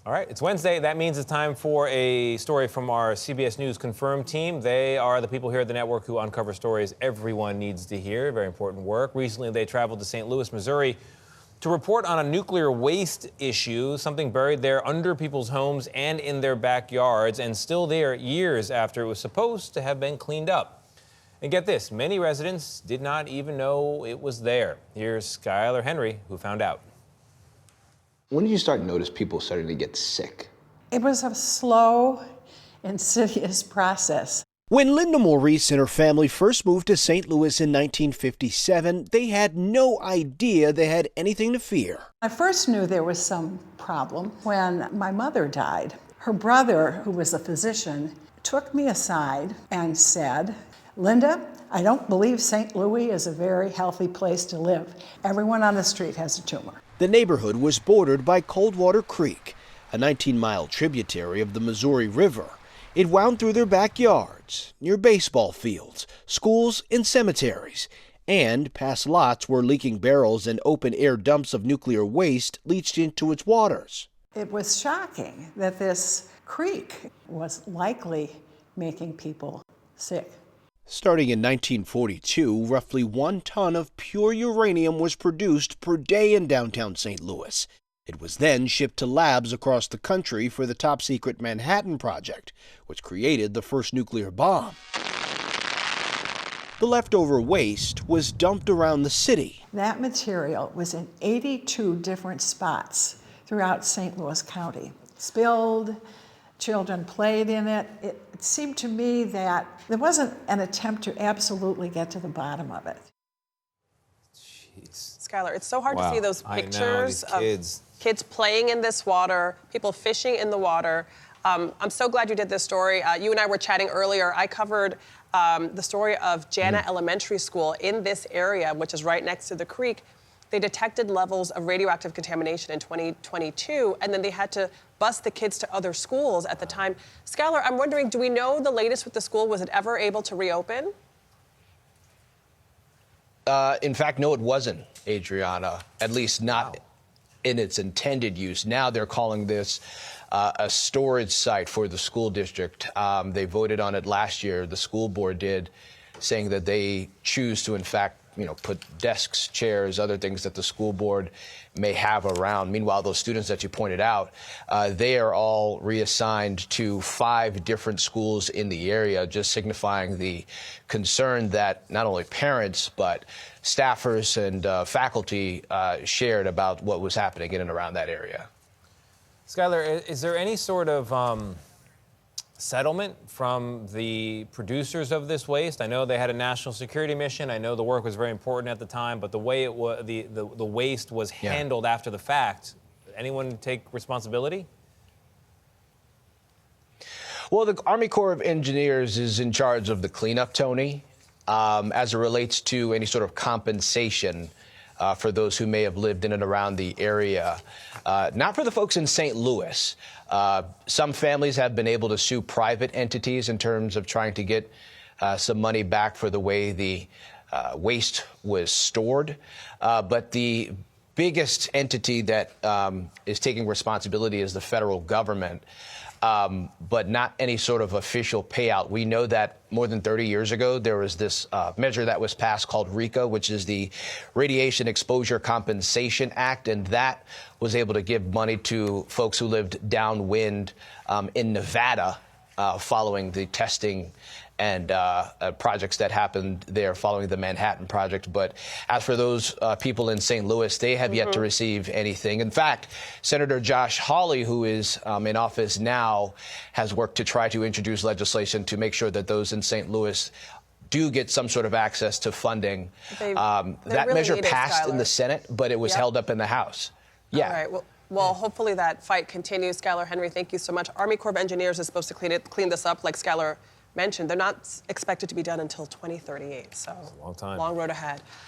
All right, it's Wednesday. That means it's time for a story from our CBS News Confirmed team. They are the people here at the network who uncover stories everyone needs to hear. Very important work. Recently, they traveled to St. Louis, Missouri, to report on a nuclear waste issue, something buried there under people's homes and in their backyards, and still there years after it was supposed to have been cleaned up. And get this, many residents did not even know it was there. Here's Skyler Henry, who found out. When did you start to notice people starting to get sick? It was a slow, insidious process. When Linda Maurice and her family first moved to St. Louis in 1957, they had no idea they had anything to fear. I first knew there was some problem when my mother died. Her brother, who was a physician, took me aside and said, "Linda, I don't believe St. Louis is a very healthy place to live. Everyone on the street has a tumor." The neighborhood was bordered by Coldwater Creek, a 19-mile tributary of the Missouri River. It wound through their backyards, near baseball fields, schools, and cemeteries, and past lots where leaking barrels and open-air dumps of nuclear waste leached into its waters. It was shocking that this creek was likely making people sick. Starting in 1942, roughly 1 ton of pure uranium was produced per day in downtown St. Louis. It was then shipped to labs across the country for the top-secret Manhattan Project, which created the first nuclear bomb. The leftover waste was dumped around the city. That material was in 82 different spots throughout St. Louis County. Spilled, children played in it. It seemed to me that there wasn't an attempt to absolutely get to the bottom of it. Jeez. Skyler, it's so hard to see those pictures of kids playing in this water, people fishing in the water. I'm so glad you did this story. You and I were chatting earlier. I covered the story of Jana Elementary School in this area, which is right next to the creek. They detected levels of radioactive contamination in 2022, and then they had to bus the kids to other schools at the time. Skyler, I'm wondering, do we know the latest with the school? Was it ever able to reopen? In fact, no, it wasn't, Adriana, at least not in its intended use. Now they're calling this a storage site for the school district. They voted on it last year, the school board did, saying that they choose to, in fact, put desks, chairs, other things that the school board may have around. Meanwhile, those students that you pointed out, they are all reassigned to 5 different schools in the area, just signifying the concern that not only parents, but staffers and faculty shared about what was happening in and around that area. Skyler, is there any sort of settlement from the producers of this waste? I know they had a national security mission. I know the work was very important at the time, but the way it was, the waste was handled after the fact, anyone take responsibility? Well, the Army Corps of Engineers is in charge of the cleanup, Tony, as it relates to any sort of compensation for those who may have lived in and around the area. Not for the folks in St. Louis. Some families have been able to sue private entities in terms of trying to get some money back for the way the waste was stored. But the biggest entity that is taking responsibility is the federal government. But not any sort of official payout. We know that more than 30 years ago, there was this measure that was passed called RECA, which is the Radiation Exposure Compensation Act, and that was able to give money to folks who lived downwind in Nevada following the testing and projects that happened there following the Manhattan Project. But as for those people in St. Louis, they have yet to receive anything. In fact, Senator Josh Hawley, who is in office now, has worked to try to introduce legislation to make sure that those in St. Louis do get some sort of access to funding. That really measure passed in the Senate, but it was held up in the House. Yeah. All right. Well, hopefully that fight continues. Skyler Henry, thank you so much. Army Corps of Engineers is supposed to clean this up, like Skyler mentioned. They're not expected to be done until 2038, so long time. Long road ahead.